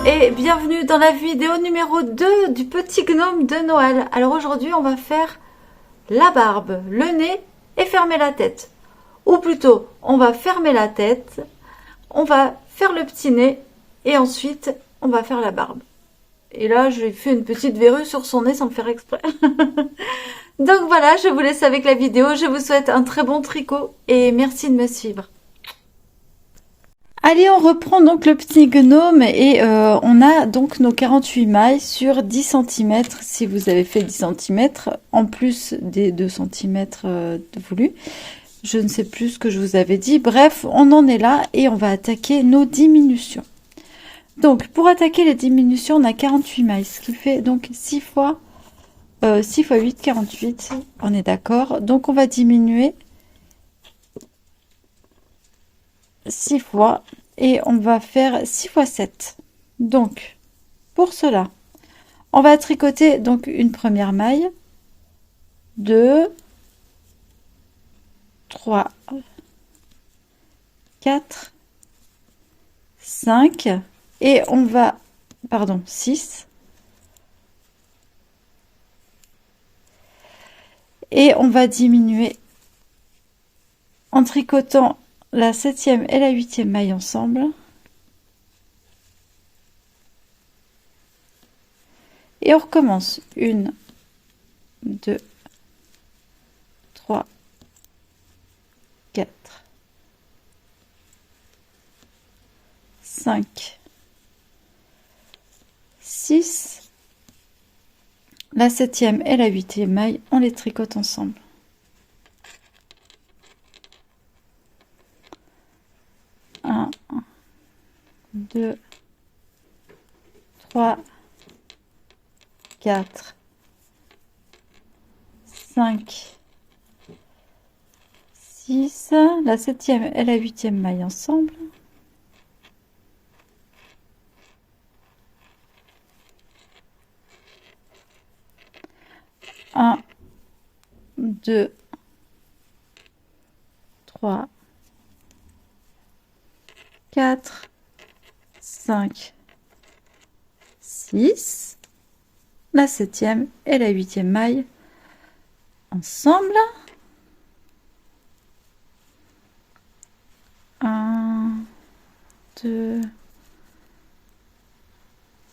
Et bienvenue dans la vidéo numéro 2 du petit gnome de Noël. Alors aujourd'hui on va faire la barbe, le nez et fermer la tête. Ou plutôt on va fermer la tête, on va faire le petit nez et ensuite on va faire la barbe. Et là j'ai fait une petite verrue sur son nez sans le faire exprès. Donc voilà, je vous laisse avec la vidéo, je vous souhaite un très bon tricot et merci de me suivre. Allez, on reprend donc le petit gnome et on a donc nos 48 mailles sur 10 cm si vous avez fait 10 cm en plus des 2 cm voulus. Je ne sais plus ce que je vous avais dit. Bref, on en est là et on va attaquer nos diminutions. Donc pour attaquer les diminutions, on a 48 mailles, ce qui fait donc 6 fois 8, 48. On est d'accord. Donc on va diminuer 6 fois et on va faire 6 fois 7. Donc pour cela on va tricoter donc une première maille, 2, 3, 4, 5 et on va 6 et on va diminuer en tricotant la 7e et la 8e maille ensemble. Et on recommence. 1, 2, 3, 4, 5, 6. La 7e et la 8e maille, on les tricote ensemble. 1, 2, 3, 4, 5, 6, la 7e et la 8e maille ensemble. Un, 2, 3, 4, 5, 6, la 7e et la 8e maille ensemble. 1, 2,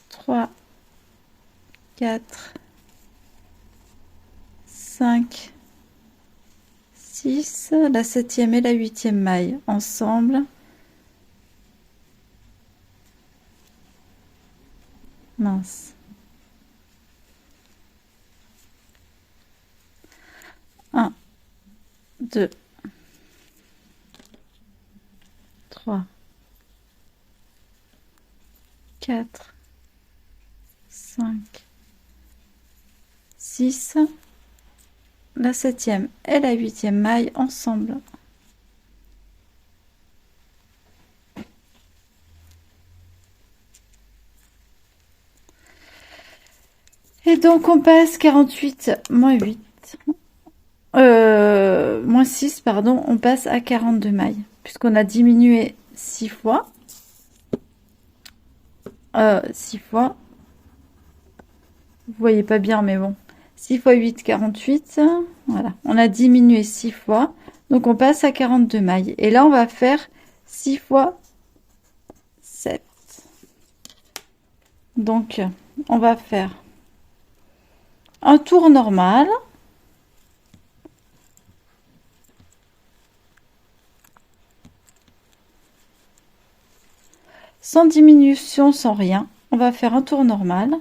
3, 4, 5, 6, la 7e et la 8e maille ensemble. Mince. 1, 2, 3, 4, 5, 6, la 7e et la 8e maille ensemble. Et donc on passe 48 moins 8, moins 6, pardon, on passe à 42 mailles, puisqu'on a diminué 6 fois. 6 fois. Vous voyez pas bien, mais bon. 6 fois 8, 48. Voilà, on a diminué 6 fois. Donc on passe à 42 mailles. Et là, on va faire 6 fois 7. Donc, on va faire un tour normal. Sans diminution, sans rien. On va faire un tour normal.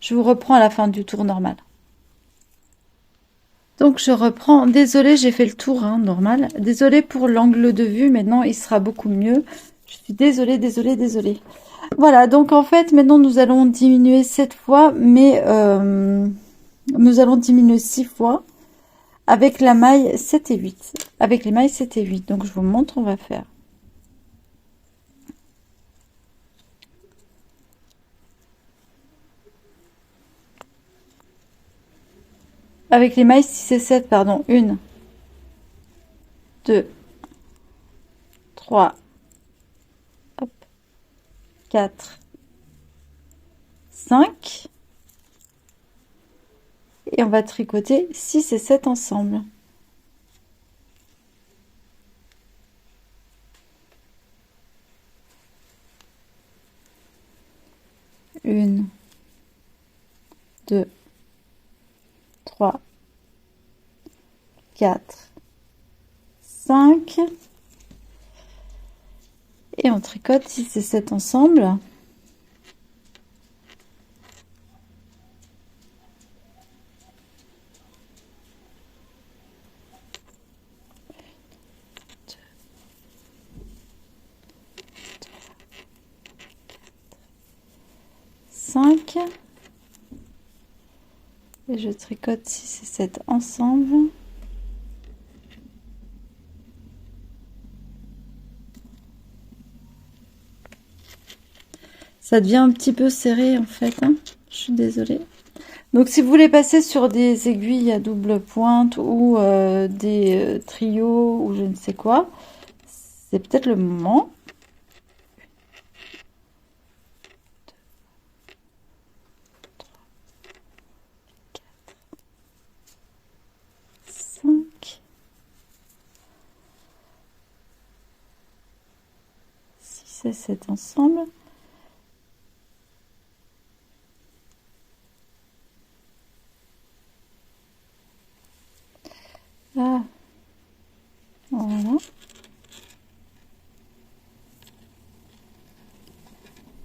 Je vous reprends à la fin du tour normal. Donc je reprends. Désolée, j'ai fait le tour normal. Désolée pour l'angle de vue. Maintenant, il sera beaucoup mieux. Je suis désolée. Voilà, donc en fait, maintenant, nous allons diminuer 7 fois, mais nous allons diminuer 6 fois avec la maille 7 et 8. Avec les mailles 7 et 8. Donc, je vous montre, on va faire. Avec les mailles 6 et 7, pardon. 1, 2, 3, hop, 4, 5. Et on va tricoter 6 et 7 ensemble. Une, 2, 3, 4, 5. Et on tricote 6 et 7 ensemble. Et je tricote 6 et 7 ensemble. Ça devient un petit peu serré en fait, hein. Je suis désolée. Donc si vous voulez passer sur des aiguilles à double pointe ou des trios ou je ne sais quoi, c'est peut-être le moment. 5, 6 et 7 ensemble. Ah, voilà.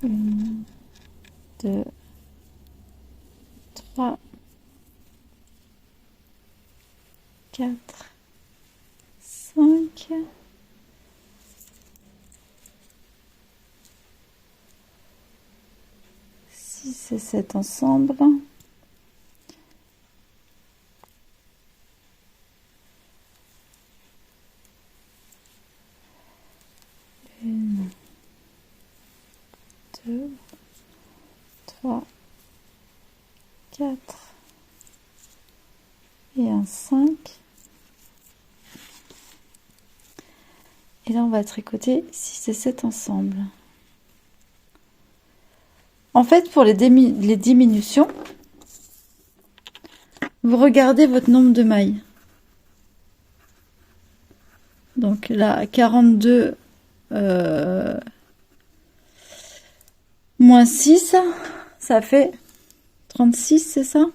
1, 2, 3, 4, 5. 6 et 7 ensemble. 1, 2, 3, 4 et un 5. Et là, on va tricoter 6 et 7 ensemble. En fait, pour les diminutions, vous regardez votre nombre de mailles. Donc là, 42 moins 6, ça fait 36, c'est ça?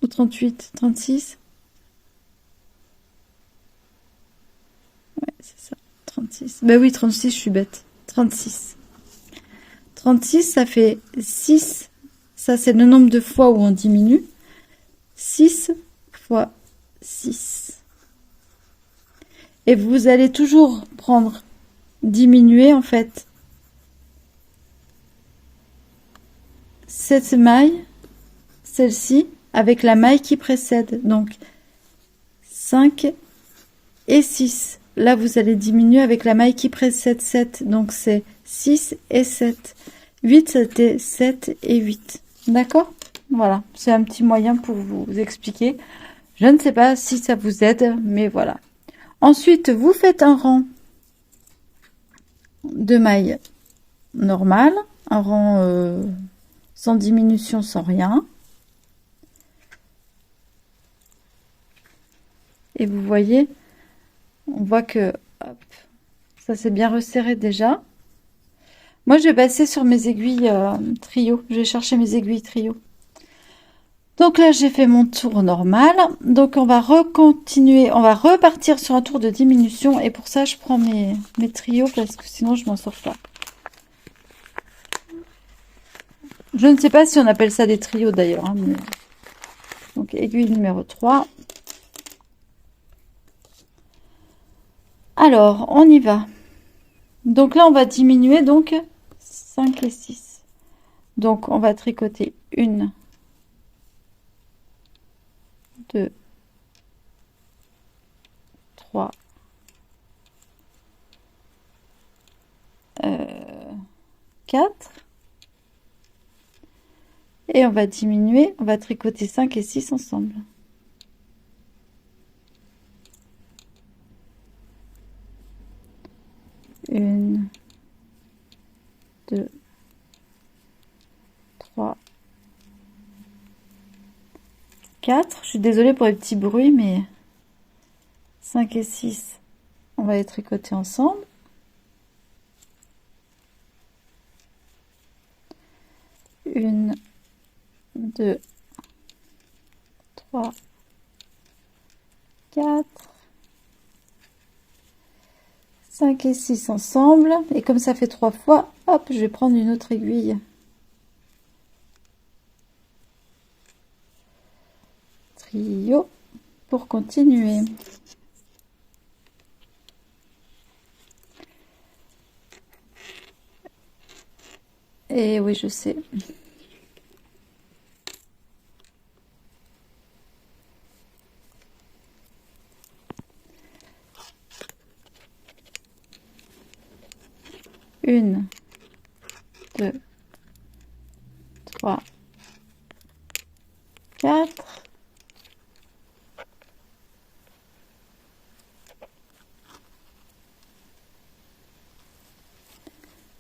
Ou 38? 36? Ouais, c'est ça. 36. Ben oui, 36, je suis bête. 36. 36, ça fait 6. Ça, c'est le nombre de fois où on diminue. 6 fois 6. Et vous allez toujours prendre, diminuer en fait, cette maille, celle-ci, avec la maille qui précède. Donc, 5 et 6. Là, vous allez diminuer avec la maille qui précède 7. Donc, c'est 6 et 7. 8, c'était 7 et 8. D'accord? Voilà, c'est un petit moyen pour vous expliquer. Je ne sais pas si ça vous aide, mais voilà. Ensuite, vous faites un rang de mailles normal, un rang sans diminution, sans rien. Et vous voyez, on voit que hop, ça s'est bien resserré déjà. Moi, je vais passer sur mes aiguilles trio. Je vais chercher mes aiguilles trio. Donc là, j'ai fait mon tour normal. Donc, on va recontinuer. On va repartir sur un tour de diminution. Et pour ça, je prends mes trios parce que sinon, je m'en sors pas. Je ne sais pas si on appelle ça des trios d'ailleurs. Hein, mais... Donc, aiguille numéro 3. Alors, on y va. Donc là, on va diminuer donc 5 et 6. Donc, on va tricoter 1, 2, 3, 4. Et on va diminuer, on va tricoter 5 et 6 ensemble. 1, 2, 3, 4. Je suis désolée pour les petits bruits, mais 5 et 6, on va les tricoter ensemble. 1, 2, 3, 4, 5 et 6 ensemble. Et comme ça fait 3 fois, hop, je vais prendre une autre aiguille. Trio pour continuer. Et oui, je sais. Une, 2, 3, 4.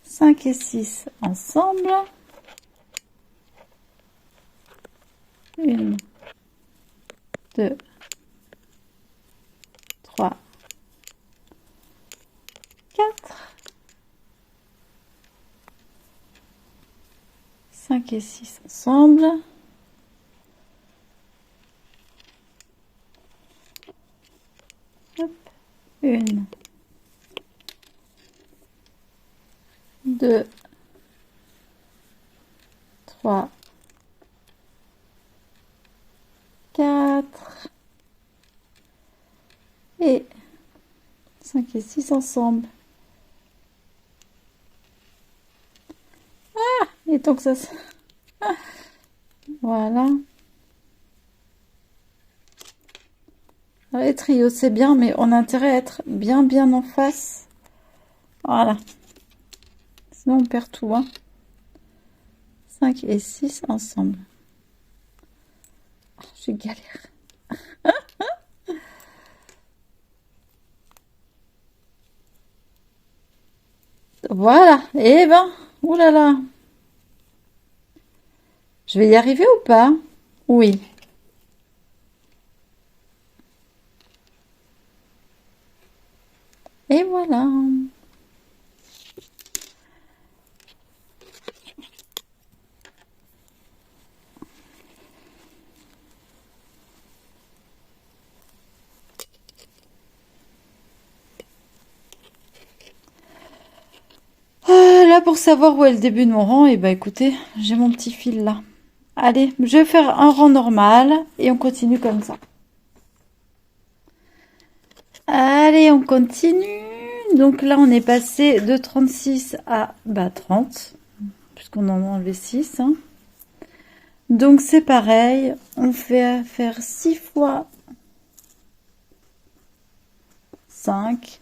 5 et 6 ensemble. 1, 2, 3, 4. 5 et 6 ensemble. Hop. 1, 2, 3, 4 et 5 et 6 ensemble. Ah, et tant que ça... Voilà. Alors, les trios, c'est bien, mais on a intérêt à être bien en face. Voilà. Sinon, on perd tout. Hein. 5 et 6 ensemble. Oh, je galère. Voilà. Et ben, oulala. Je vais y arriver ou pas? Oui. Et voilà. Là, pour savoir où est le début de mon rang, et ben écoutez, j'ai mon petit fil là. Allez, je vais faire un rang normal et on continue comme ça. Allez, on continue. Donc là, on est passé de 36 à 30, puisqu'on en a enlevé 6. Hein. Donc c'est pareil, on fait faire 6 fois 5.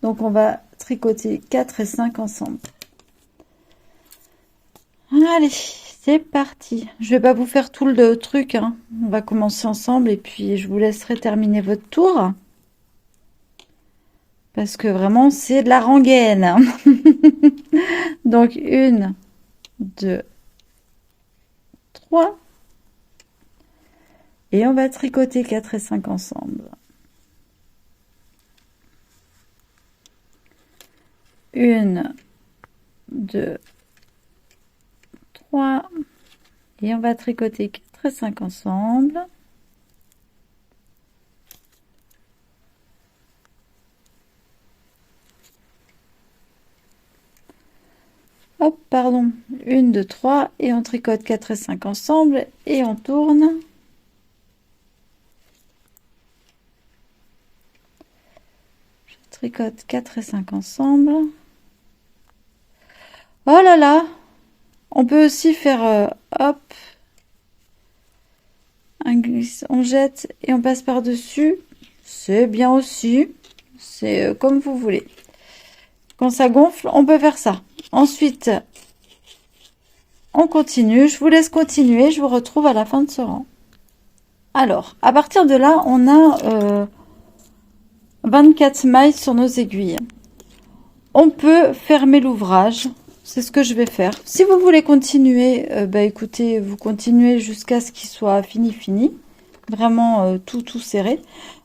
Donc on va tricoter 4 et 5 ensemble. Allez, c'est parti. Je vais pas vous faire tout le truc. Hein. On va commencer ensemble et puis je vous laisserai terminer votre tour. Parce que vraiment, c'est de la rengaine. Donc, 1, 2, 3. Et on va tricoter 4 et 5 ensemble. 1, 2, 3. Et on va tricoter 4 et 5 ensemble. Hop, pardon. 1, 2, 3. Et on tricote 4 et 5 ensemble. Et on tourne. Je tricote 4 et 5 ensemble. Oh là là! On peut aussi faire, hop, un glisse, on jette et on passe par-dessus. C'est bien aussi. C'est comme vous voulez. Quand ça gonfle, on peut faire ça. Ensuite, on continue. Je vous laisse continuer. Je vous retrouve à la fin de ce rang. Alors, à partir de là, on a 24 mailles sur nos aiguilles. on peut fermer l'ouvrage. C'est ce que je vais faire. Si vous voulez continuer, écoutez, vous continuez jusqu'à ce qu'il soit fini. Vraiment tout serré.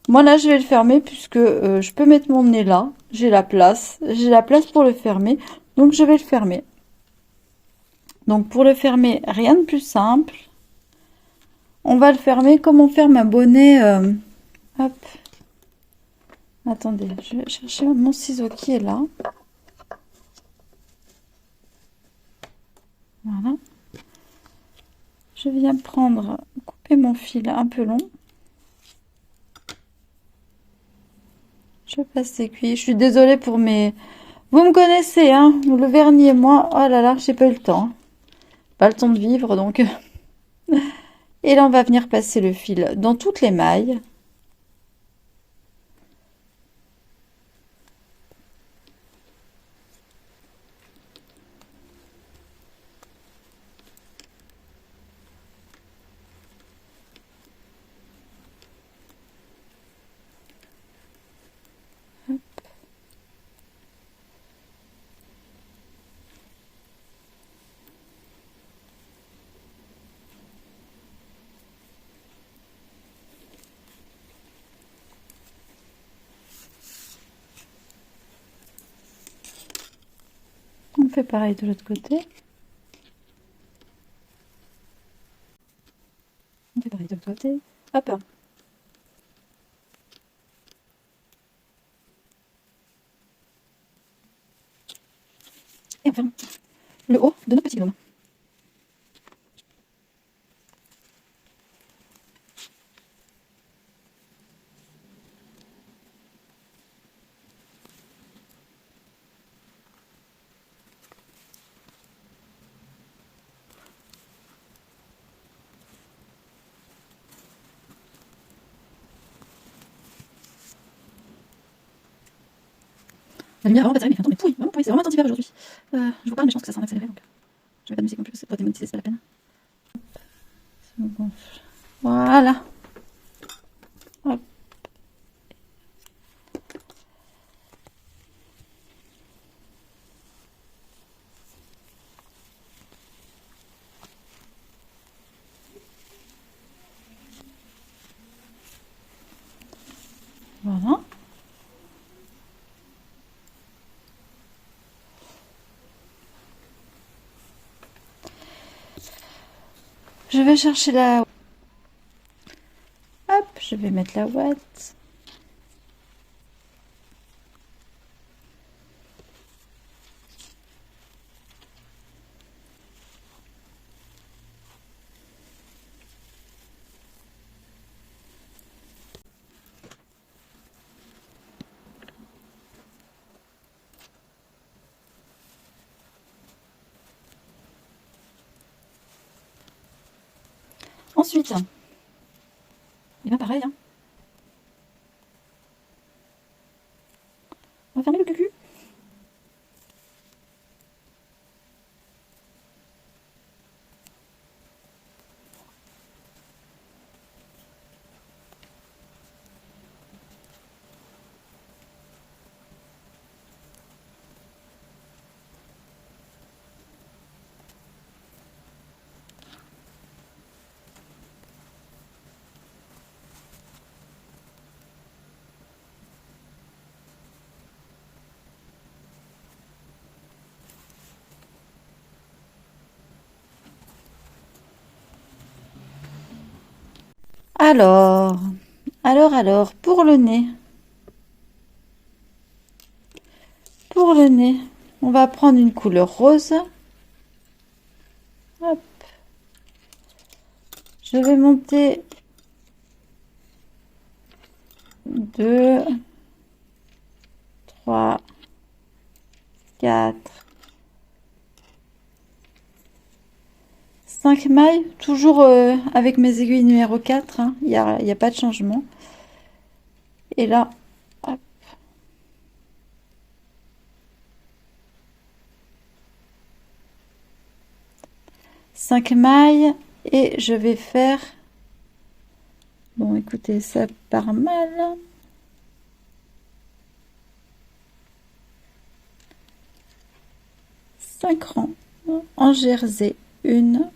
Moi là, je vais le fermer puisque je peux mettre mon nez là. J'ai la place pour le fermer. Donc je vais le fermer. Donc pour le fermer, rien de plus simple. On va le fermer comme on ferme un bonnet. Hop. Attendez, je vais chercher mon ciseau qui est là. Voilà. Je viens couper mon fil un peu long. Je passe l'aiguille. Je suis désolée pour mes... Vous me connaissez, hein, le vernis et moi. Oh là là, j'ai pas eu le temps. Pas le temps de vivre, donc... Et là, on va venir passer le fil dans toutes les mailles. On fait pareil de l'autre côté. On fait pareil de l'autre côté. Hop. Et on ferme le haut de notre petit gnome. La lumière a vraiment pas terrible, mais pourri, vraiment pourri, c'est vraiment un temps d'hiver aujourd'hui. Je vous parle, mais je pense que ça sera en accéléré, donc je vais pas de musique non plus, c'est pas démonétisé, c'est pas la peine. Voilà. Hop. Voilà. Je vais chercher la... Hop, je vais mettre la ouate. Ensuite, et bien pareil, hein. On va fermer le cul. Alors, pour le nez. Pour le nez, on va prendre une couleur rose. Hop. Je vais monter 2, 3, 4, 5 mailles, toujours avec mes aiguilles numéro 4, hein. Il y a pas de changement. Et là, hop. Cinq mailles et je vais faire... Bon, écoutez, ça part mal. 5 rangs en jersey. 1,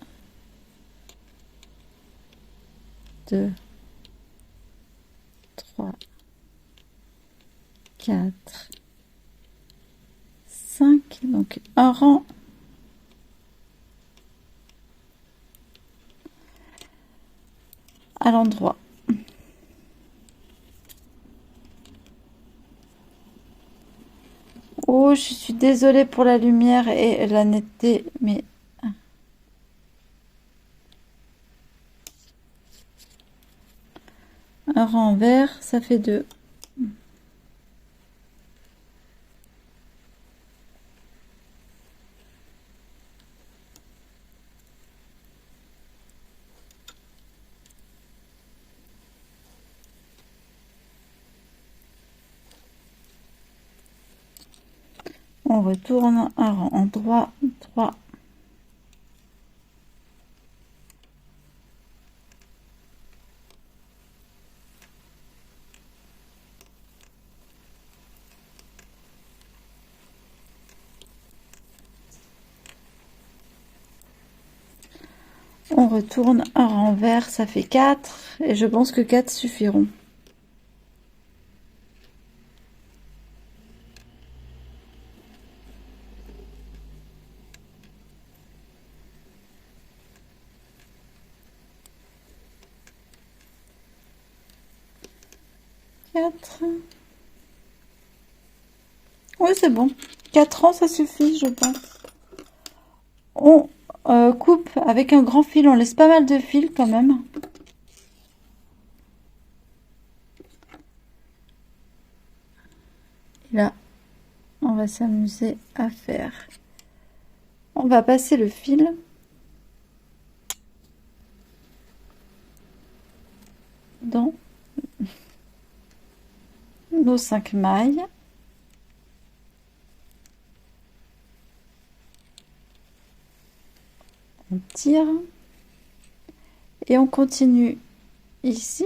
2, 3, 4, 5. Donc un rang à l'endroit. Oh, je suis désolée pour la lumière et la netteté, mais un rang vert, ça fait 2. On retourne un rang en droit, 3. On retourne un rang vert, ça fait 4. Et je pense que 4 suffiront. Oui, c'est bon. 4 ans, ça suffit, je pense. On coupe avec un grand fil. On laisse pas mal de fil quand même. Et là, on va s'amuser à faire. On va passer le fil dans nos 5 mailles. On tire et on continue ici.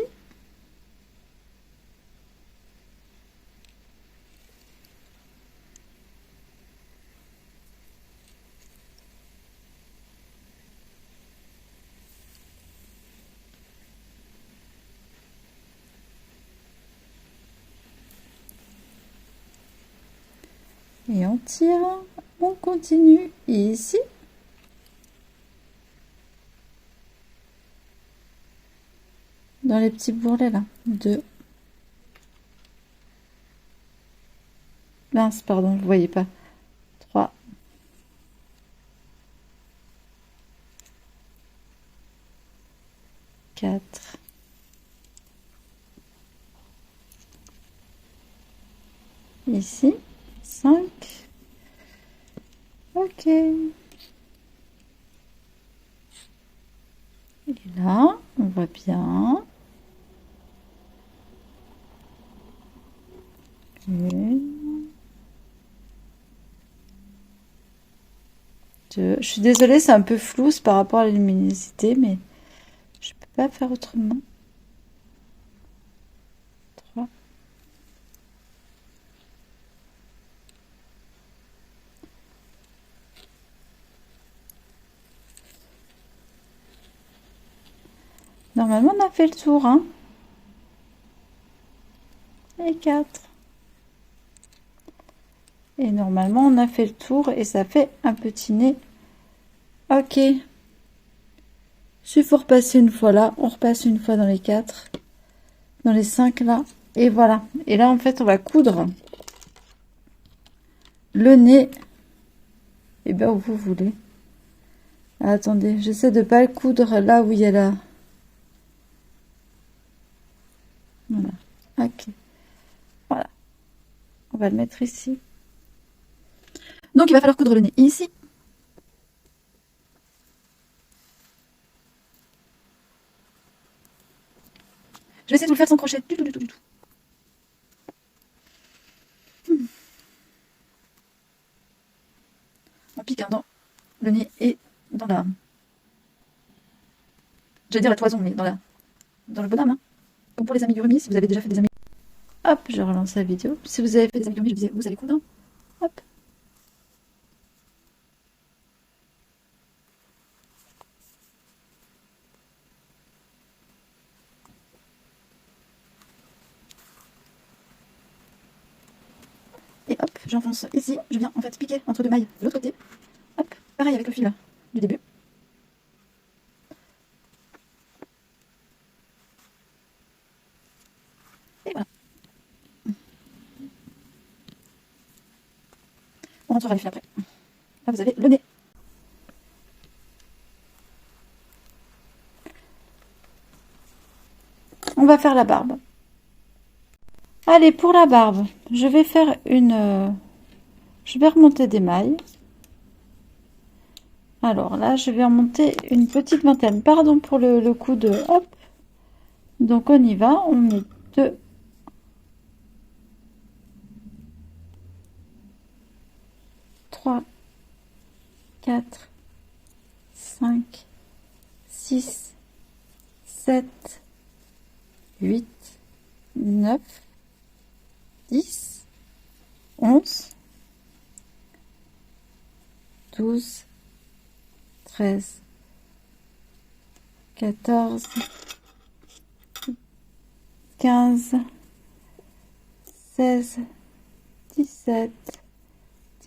Et on tire, on continue ici. Dans les petits bourrelets là. 2. Mince, pardon, vous voyez pas. 3. 4. Ici. 5. Ok. Et là, on voit bien. Une. 2. Je suis désolée, c'est un peu flou par rapport à la luminosité, mais je peux pas faire autrement. 3. Normalement, on a fait le tour, hein. Et 4. Et normalement, on a fait le tour et ça fait un petit nez. Ok. Il faut repasser une fois là. On repasse une fois dans les 4. Dans les 5 là. Et voilà. Et là, en fait, on va coudre le nez. Et bien, où vous voulez. Ah, attendez, j'essaie de pas le coudre là où il y a la... Voilà. Ok. Voilà. On va le mettre ici. Donc, il va falloir coudre le nez ici. Je vais essayer de vous le faire sans crochet. Du tout. On pique hein, dans le nez et dans la... J'allais dire la toison, mais dans le bonhomme. Hein. Comme pour les amigurumis, si vous avez déjà fait des amigurumis. Hop, je relance la vidéo. Si vous avez fait des amigurumis, je disais, vous allez coudre. Hop. j'enfonce ici, je viens en fait piquer entre deux mailles de l'autre côté. Hop, pareil avec le fil du début. Et voilà. On rentrera les fils après. Là vous avez le nez. On va faire la barbe. Allez, pour la barbe, je vais faire je vais remonter des mailles. Alors là, je vais remonter une petite vingtaine. Pardon pour le coup de... Hop. Donc on y va. On met 2, 3, 4, 5, 6, 7, 8, 9, 10, 11, 12, 13, 14, 15, 16, 17,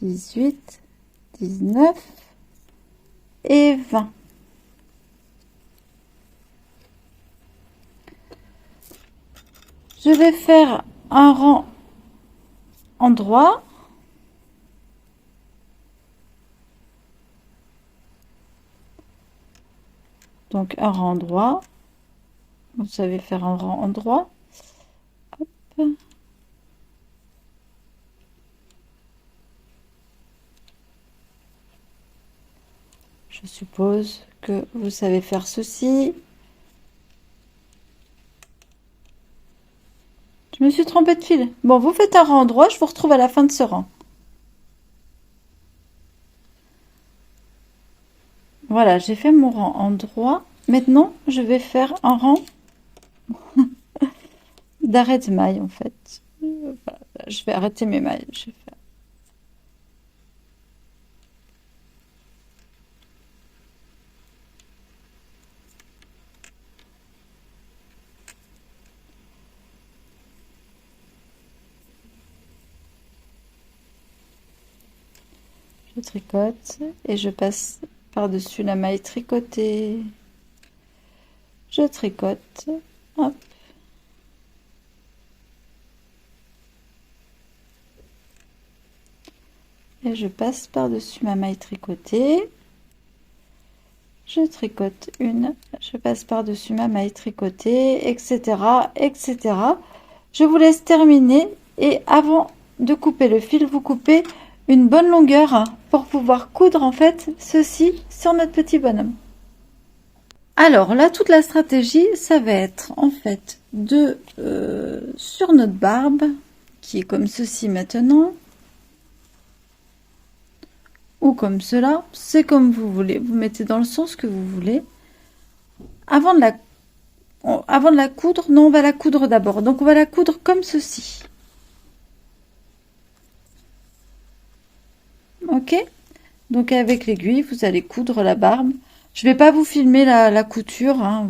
18, 19 et 20. Je vais faire un rang en droit. Donc un rang droit. Vous savez faire un rang en droit. Hop. Je suppose que vous savez faire ceci. Je me suis trompée de fil. Bon, vous faites un rang en droit, je vous retrouve à la fin de ce rang. Voilà, j'ai fait mon rang en droit. Maintenant, je vais faire un rang d'arrêt de maille en fait. Voilà, je vais arrêter mes mailles. Je vais faire... Je tricote et je passe par-dessus la maille tricotée. Je tricote. Hop. Et je passe par-dessus ma maille tricotée. Je tricote une, je passe par-dessus ma maille tricotée, etc., etc. Je vous laisse terminer et avant de couper le fil, vous coupez une bonne longueur pour pouvoir coudre en fait ceci sur notre petit bonhomme. Alors là, toute la stratégie, ça va être en fait de sur notre barbe qui est comme ceci maintenant ou comme cela, c'est comme vous voulez, vous mettez dans le sens que vous voulez. Avant de la coudre, non, on va la coudre d'abord. Donc on va la coudre comme ceci. Ok? Donc avec l'aiguille, vous allez coudre la barbe. Je vais pas vous filmer la couture, hein,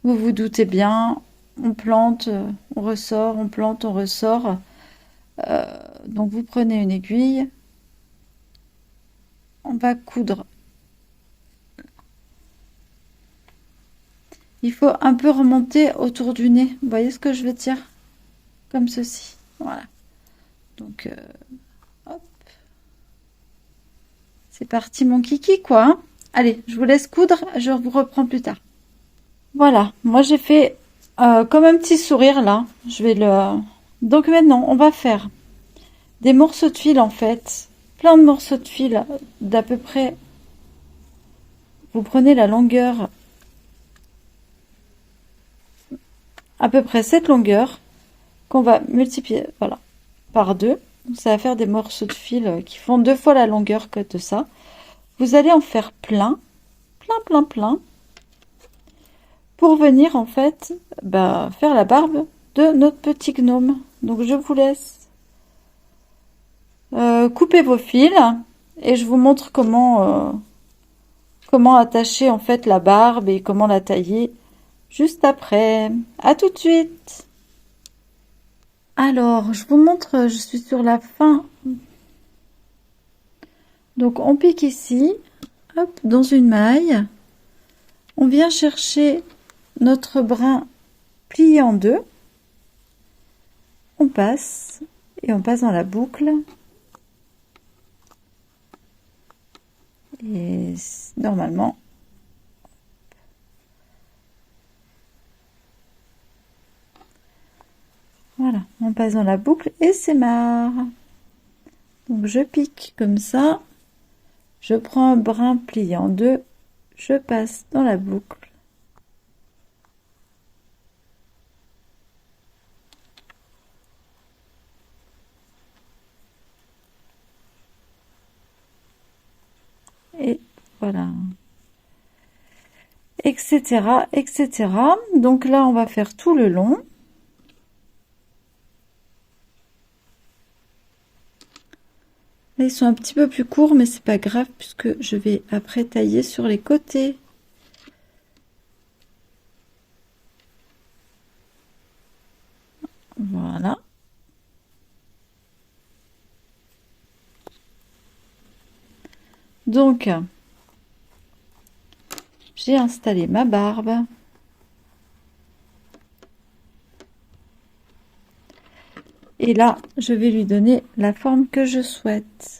vous doutez bien. On plante, on ressort, on plante, on ressort. Donc vous prenez une aiguille. On va coudre. Il faut un peu remonter autour du nez. Vous voyez ce que je veux dire? Comme ceci. Voilà. Donc, hop. C'est parti mon kiki, quoi. Hein. Allez, je vous laisse coudre. Je vous reprends plus tard. Voilà. Moi, j'ai fait comme un petit sourire, là. Je vais le... Donc maintenant, on va faire des morceaux de fil, en fait. Plein de morceaux de fil d'à peu près... Vous prenez la longueur... à peu près cette longueur qu'on va multiplier, voilà, par 2. Donc ça va faire des morceaux de fil qui font 2 fois la longueur que de ça. Vous allez en faire plein, pour venir en fait faire la barbe de notre petit gnome. Donc je vous laisse couper vos fils et je vous montre comment attacher en fait la barbe et comment la tailler juste après. À tout de suite. Alors, je vous montre, je suis sur la fin. Donc, on pique ici, hop, dans une maille. On vient chercher notre brin plié en deux. On passe et on passe dans la boucle. Et normalement, voilà, on passe dans la boucle et c'est marre. Donc je pique comme ça, je prends un brin plié en deux, je passe dans la boucle. Et voilà. Etc. etc. Donc là, on va faire tout le long. Là, ils sont un petit peu plus courts, mais c'est pas grave puisque je vais après tailler sur les côtés. Voilà. Donc, j'ai installé ma barbe. Et là, je vais lui donner la forme que je souhaite.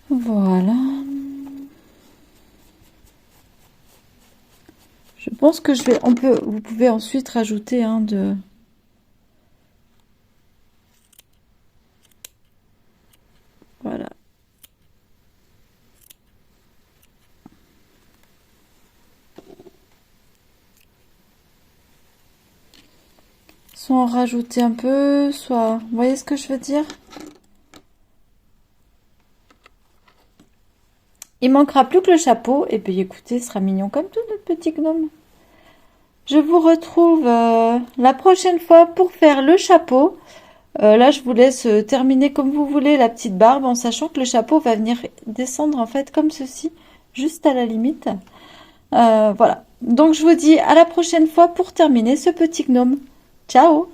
Voilà. Je pense que vous pouvez ensuite rajouter voilà. Soit en rajouter un peu, soit, vous voyez ce que je veux dire? Il manquera plus que le chapeau, et puis écoutez, ce sera mignon comme tout notre petit gnome. Je vous retrouve la prochaine fois pour faire le chapeau. Là, je vous laisse terminer comme vous voulez la petite barbe, en sachant que le chapeau va venir descendre en fait comme ceci, juste à la limite. Voilà. Donc, je vous dis à la prochaine fois pour terminer ce petit gnome. Ciao!